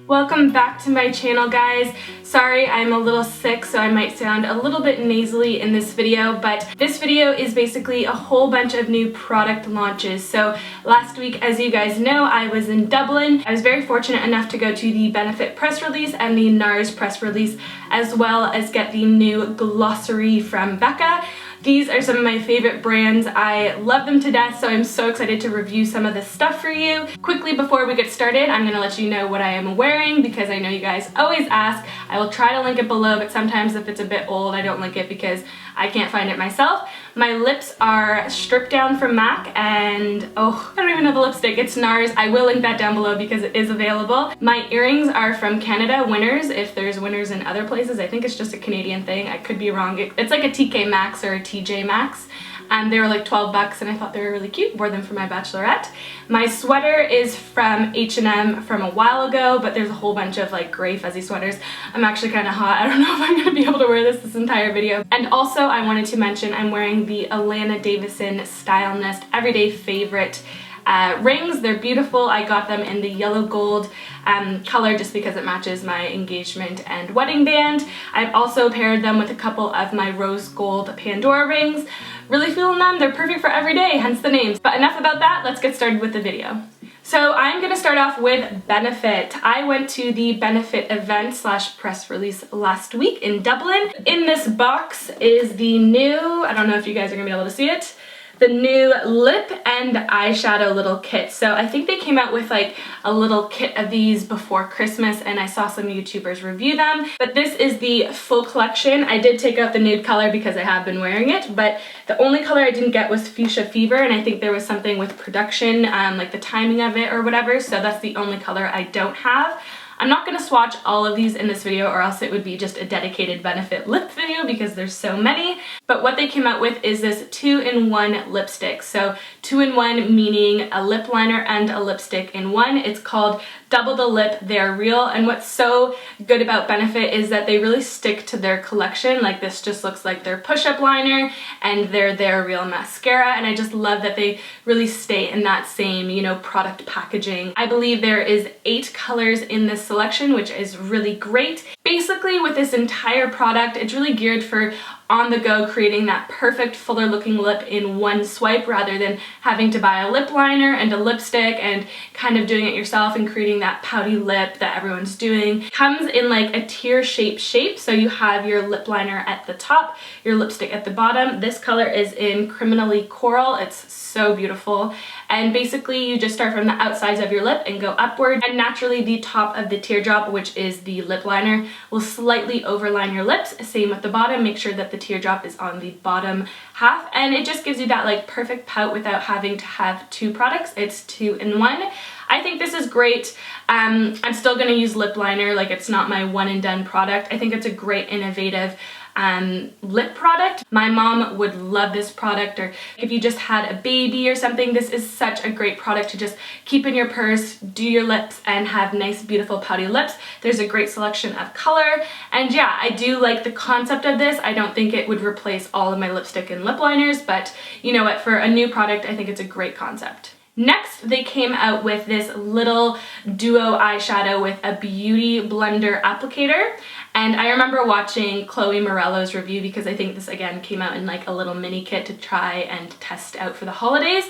Welcome back to my channel, guys. Sorry, I'm a little sick, so I might sound a little bit nasally in this video, but this video is basically a whole bunch of new product launches. So last week, as you guys know, I was in Dublin. I was very fortunate enough to go to the Benefit press release and the Nars press release, as well as get the new glossary from Becca. These are some of my favorite brands. I love them to death, so I'm so excited to review some of this stuff for you. Quickly, before we get started, I'm gonna let you know what I am wearing because I know you guys always ask. I will try to link it below, but sometimes if it's a bit old, I don't link it because I can't find it myself. My lips are Stripped Down from MAC, and oh, I don't even know the lipstick. It's Nars. I will link that down below because it is available. My earrings are from Canada, Winners, if there's Winners in other places. I think it's just a Canadian thing. I could be wrong. It's like a TK Maxx or a TJ Maxx. They were like 12 bucks and I thought they were really cute. Wore them for my bachelorette. My sweater is from H&M from a while ago, but there's a whole bunch of like gray fuzzy sweaters. I'm actually kind of hot. I don't know if I'm going to be able to wear this entire video. And also I wanted to mention I'm wearing the Allana Davison Stilnest Everyday Favorite rings. They're beautiful. I got them in the yellow gold color just because it matches my engagement and wedding band. I've also paired them with a couple of my rose gold Pandora rings. Really feeling them. They're perfect for every day, hence the names. But enough about that. Let's get started with the video. So I'm going to start off with Benefit. I went to the Benefit event slash press release last week in Dublin. In this box is the new, I don't know if you guys are going to be able to see it, the new lip and eyeshadow little kit. So I think they came out with like a little kit of these before Christmas and I saw some YouTubers review them. But this is the full collection. I did take out the nude color because I have been wearing it, but the only color I didn't get was Fuchsia Fever, and I think there was something with production, like the timing of it or whatever, so that's the only color I don't have. I'm not going to swatch all of these in this video or else it would be just a dedicated Benefit lip video because there's so many. But what they came out with is this 2-in-1 lipstick. So 2-in-1 meaning a lip liner and a lipstick in one. It's called Double the Lip, They're Real. And what's so good about Benefit is that they really stick to their collection. Like this just looks like their push-up liner and their real mascara. And I just love that they really stay in that same, you know, product packaging. I believe there is 8 colors in this selection, which is really great. Basically, with this entire product, it's really geared for on the go, creating that perfect fuller looking lip in one swipe rather than having to buy a lip liner and a lipstick and kind of doing it yourself and creating that pouty lip that everyone's doing. Comes in like a tear shape, so you have your lip liner at the top, your lipstick at the bottom. This color is in Criminally Coral. It's so beautiful. And basically you just start from the outsides of your lip and go upward, and naturally the top of the teardrop, which is the lip liner, will slightly overline your lips. Same with the bottom. Make sure that the teardrop is on the bottom half, and it just gives you that like perfect pout without having to have 2 products. It's 2-in-1. I think this is great. I'm still going to use lip liner, like it's not my one and done product. I think it's a great innovative lip product. My mom would love this product, or if you just had a baby or something, this is such a great product to just keep in your purse, do your lips, and have nice beautiful pouty lips. There's a great selection of color, and yeah, I do like the concept of this. I don't think it would replace all of my lipstick and lip liners, but you know what, for a new product, I think it's a great concept. Next, they came out with this little duo eyeshadow with a beauty blender applicator. And I remember watching Chloe Morello's review because I think this again came out in like a little mini kit to try and test out for the holidays.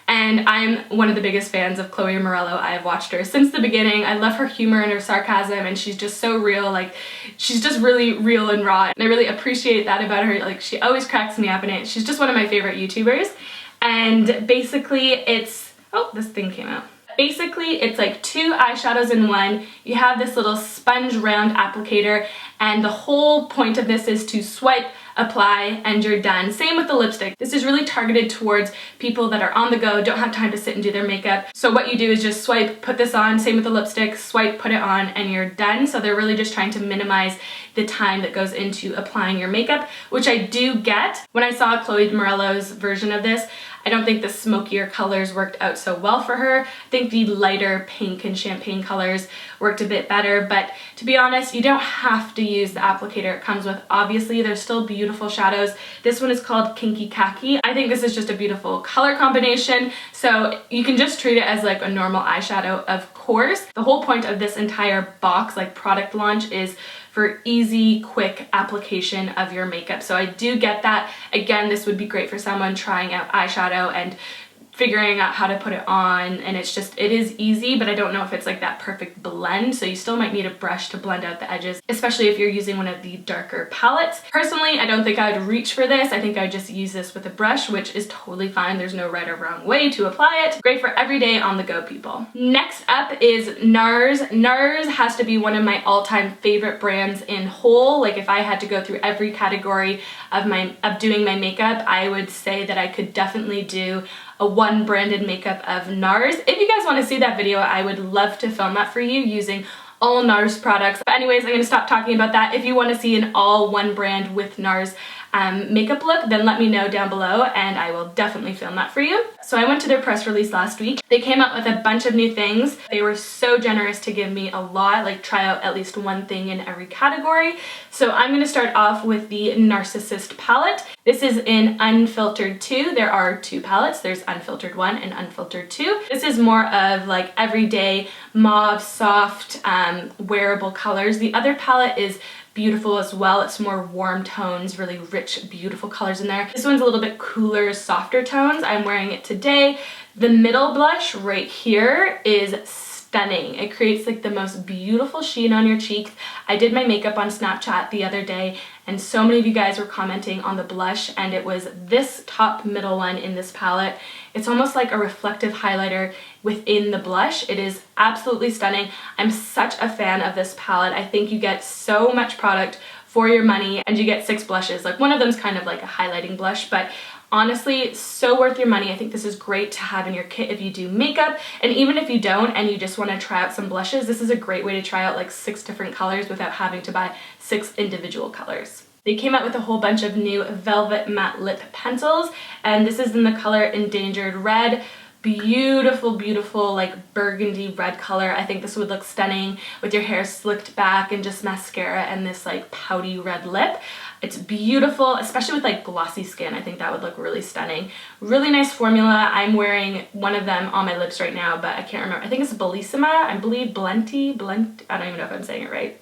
And I'm one of the biggest fans of Chloe Morello. I have watched her since the beginning. I love her humor and her sarcasm, and she's just so real. Like, she's just really real and raw. And I really appreciate that about her. Like, she always cracks me up, and she's just one of my favorite YouTubers. And basically it's, oh, this thing came out. Basically, it's like 2 eyeshadows in one. You have this little sponge round applicator, and the whole point of this is to swipe, apply, and you're done. Same with the lipstick. This is really targeted towards people that are on the go, don't have time to sit and do their makeup. So what you do is just swipe, put this on, same with the lipstick, swipe, put it on, and you're done. So they're really just trying to minimize the time that goes into applying your makeup, which I do get. When I saw Chloe Morello's version of this, I don't think the smokier colors worked out so well for her. I think the lighter pink and champagne colors worked a bit better, but to be honest, you don't have to use the applicator it comes with. Obviously, they're still beautiful shadows. This one is called Kinky Khaki. I think this is just a beautiful color combination, so you can just treat it as like a normal eyeshadow, of course. The whole point of this entire box, like product launch, is for easy, quick application of your makeup. So I do get that. Again, this would be great for someone trying out eyeshadow and figuring out how to put it on, and it is easy, but I don't know if it's like that perfect blend, so you still might need a brush to blend out the edges, especially if you're using one of the darker palettes. Personally, I don't think I would reach for this. I think I would just use this with a brush, which is totally fine. There's no right or wrong way to apply it. Great for everyday on the go people. Next up is Nars. Nars has to be one of my all-time favorite brands in whole. Like if I had to go through every category of doing my makeup, I would say that I could definitely do a one branded makeup of Nars. If you guys want to see that video, I would love to film that for you using all Nars products. But anyways, I'm going to stop talking about that. If you want to see an all one brand with Nars makeup look, then let me know down below and I will definitely film that for you. So I went to their press release last week. They came out with a bunch of new things. They were so generous to give me a lot, like try out at least one thing in every category. So I'm going to start off with the Narcissist palette. This is in Unfiltered II. There are two palettes. There's Unfiltered I and Unfiltered II. This is more of like everyday mauve, soft, wearable colors. The other palette is beautiful as well. It's more warm tones, really rich, beautiful colors in there. This one's a little bit cooler, softer tones. I'm wearing it today. The middle blush right here is stunning. It creates like the most beautiful sheen on your cheeks. I did my makeup on Snapchat the other day and so many of you guys were commenting on the blush, and it was this top middle one in this palette. It's almost like a reflective highlighter within the blush. It is absolutely stunning. I'm such a fan of this palette. I think you get so much product for your money and you get 6 blushes. Like one of them's kind of like a highlighting blush, but honestly, so worth your money. I think this is great to have in your kit if you do makeup, and even if you don't and you just want to try out some blushes, this is a great way to try out like 6 different colors without having to buy 6 individual colors. They came out with a whole bunch of new velvet matte lip pencils, and this is in the color Endangered Red. Beautiful, beautiful, like burgundy red color. I think this would look stunning with your hair slicked back and just mascara and this like pouty red lip. It's beautiful, especially with like glossy skin. I think that would look really stunning. Really nice formula. I'm wearing one of them on my lips right now, but I can't remember. I think it's Bellissima, I believe, Blenti, I don't even know if I'm saying it right.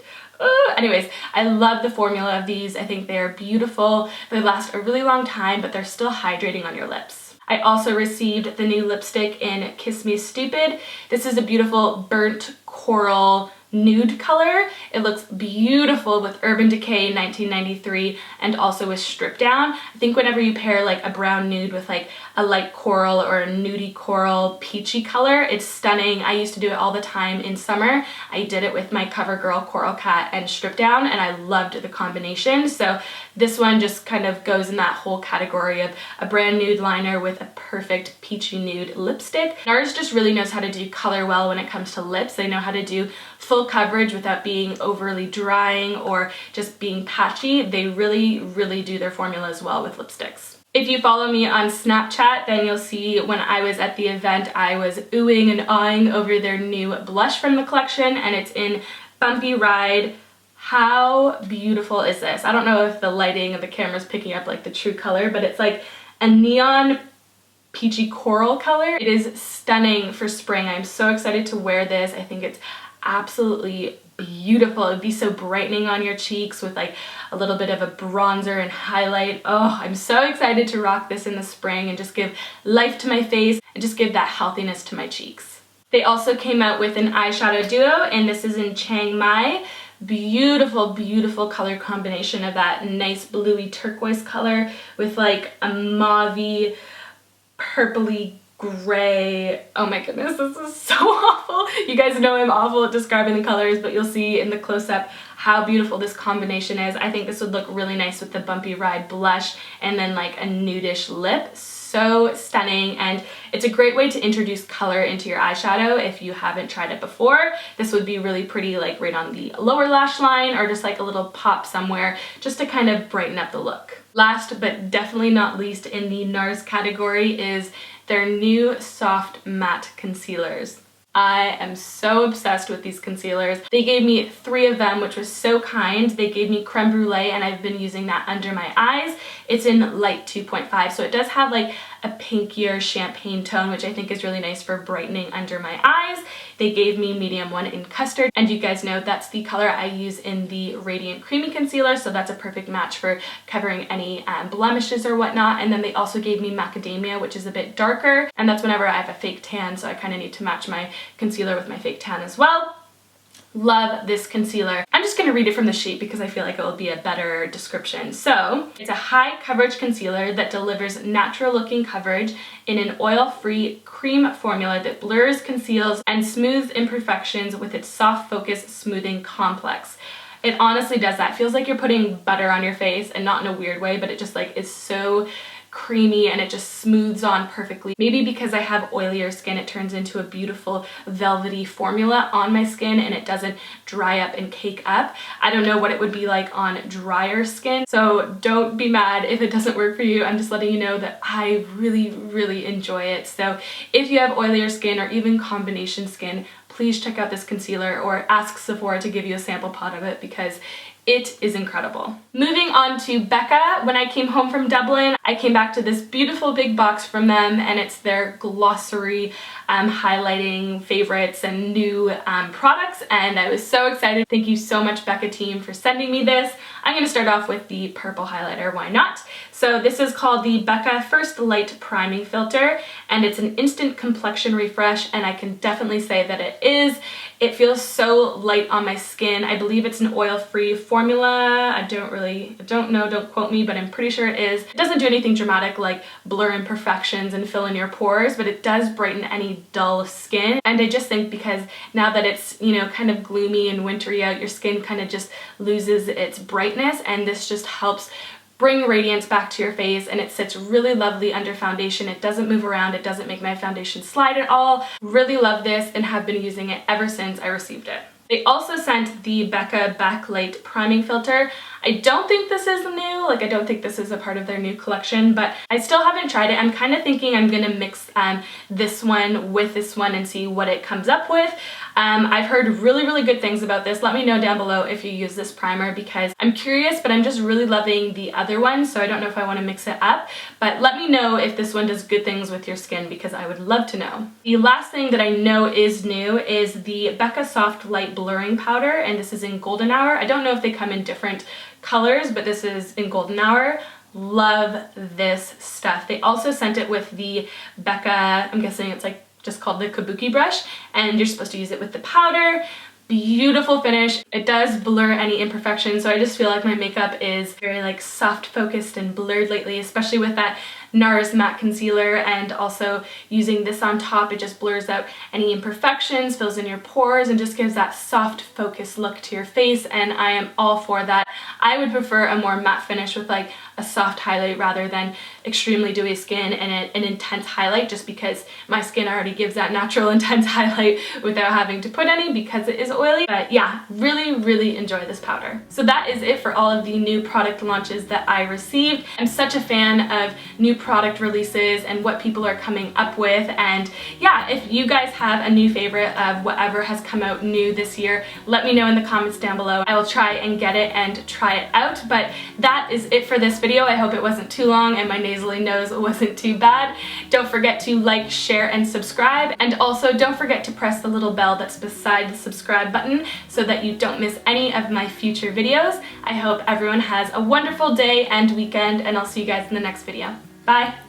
Anyways, I love the formula of these. I think they're beautiful. They last a really long time, but they're still hydrating on your lips. I also received the new lipstick in Kiss Me Stupid. This is a beautiful burnt coral nude color. It looks beautiful with Urban Decay 1993 and also with Strip Down. I think whenever you pair like a brown nude with like a light coral or a nudie coral peachy color, it's stunning. I used to do it all the time in summer. I did it with my CoverGirl Coral Cat and Strip Down, and I loved the combination. So this one just kind of goes in that whole category of a brand nude liner with a perfect peachy nude lipstick. Nars just really knows how to do color well when it comes to lips. They know how to do full coverage without being overly drying or just being patchy. They really, really do their formulas well with lipsticks. If you follow me on Snapchat, then you'll see when I was at the event, I was oohing and awing over their new blush from the collection, and it's in Bumpy Ride. How beautiful is this? I don't know if the lighting of the camera is picking up like the true color, but it's like a neon peachy coral color. It is stunning for spring. I'm so excited to wear this. I think it's absolutely beautiful. It'd be so brightening on your cheeks with like a little bit of a bronzer and highlight. Oh, I'm so excited to rock this in the spring and just give life to my face and just give that healthiness to my cheeks. They also came out with an eyeshadow duo, and this is in Chiang Mai. Beautiful, beautiful color combination of that nice bluey turquoise color with like a mauvey, purpley gray. Oh my goodness, this is so awful. You guys know I'm awful at describing the colors, but you'll see in the close-up how beautiful this combination is. I think this would look really nice with the Bumpy Ride blush and then like a nudish lip. So stunning, and it's a great way to introduce color into your eyeshadow if you haven't tried it before. This would be really pretty like right on the lower lash line or just like a little pop somewhere just to kind of brighten up the look. Last but definitely not least in the Nars category is their new soft matte concealers. I am so obsessed with these concealers. They gave me 3 of them, which was so kind. They gave me Creme Brulee, and I've been using that under my eyes. It's in light 2.5, so it does have like a pinkier champagne tone, which I think is really nice for brightening under my eyes. They gave me medium 1 in custard, and you guys know that's the color I use in the Radiant Creamy Concealer, so that's a perfect match for covering any blemishes or whatnot. And then they also gave me macadamia, which is a bit darker, and that's whenever I have a fake tan, so I kind of need to match my concealer with my fake tan as well. Love this concealer. I'm just going to read it from the sheet because I feel like it will be a better description. So, it's a high coverage concealer that delivers natural looking coverage in an oil-free cream formula that blurs, conceals, and smooths imperfections with its soft focus smoothing complex. It honestly does that. It feels like you're putting butter on your face, and not in a weird way, but it just like is so creamy and it just smooths on perfectly. Maybe because I have oilier skin, it turns into a beautiful velvety formula on my skin and it doesn't dry up and cake up. I don't know what it would be like on drier skin, so don't be mad if it doesn't work for you. I'm just letting you know that I really enjoy it. So if you have oilier skin or even combination skin, please check out this concealer or ask Sephora to give you a sample pot of it because it is incredible. Moving on to Becca. When I came home from Dublin, I came back to this beautiful big box from them, and it's their glossary highlighting favorites and new products, and I was so excited. Thank you so much, Becca team, for sending me this. I'm going to start off with the purple highlighter, why not? So this is called the Becca First Light Priming Filter, and it's an instant complexion refresh, and I can definitely say that it is. It feels so light on my skin. I believe it's an oil-free formula. I don't know, don't quote me, but I'm pretty sure it is. It doesn't do anything dramatic like blur imperfections and fill in your pores, but it does brighten any dull skin. And I just think because now that it's, you know, kind of gloomy and wintry out, your skin kind of just loses its brightness, and this just helps bring radiance back to your face, and it sits really lovely under foundation. It doesn't move around, it doesn't make my foundation slide at all. Really love this and have been using it ever since I received it. They also sent the Becca Backlight Priming Filter. I don't think this is new, like I don't think this is a part of their new collection, but I still haven't tried it. I'm kind of thinking I'm gonna mix this one with this one and see what it comes up with. I've heard really good things about this. Let me know down below if you use this primer because I'm curious, but I'm just really loving the other one, so I don't know if I want to mix it up, but let me know if this one does good things with your skin because I would love to know. The last thing that I know is new is the Becca Soft Light Blurring Powder, and this is in Golden Hour. I don't know if they come in different colors, but this is in Golden Hour. Love this stuff. They also sent it with the Becca, I'm guessing it's like just called the Kabuki brush, and you're supposed to use it with the powder. Beautiful finish. It does blur any imperfections, so I just feel like my makeup is very like soft focused and blurred lately, especially with that Nars matte concealer, and also using this on top, it just blurs out any imperfections, fills in your pores, and just gives that soft focused look to your face, and I am all for that. I would prefer a more matte finish with like a soft highlight rather than extremely dewy skin and an intense highlight, just because my skin already gives that natural intense highlight without having to put any because it is oily. But yeah, really enjoy this powder. So that is it for all of the new product launches that I received. I'm such a fan of new product releases and what people are coming up with, and yeah, if you guys have a new favorite of whatever has come out new this year, let me know in the comments down below. I will try and get it and try it out. But that is it for this video. I hope it wasn't too long and my nasally nose wasn't too bad. Don't forget to like, share, and subscribe, and also don't forget to press the little bell that's beside the subscribe button so that you don't miss any of my future videos. I hope everyone has a wonderful day and weekend, and I'll see you guys in the next video. Bye!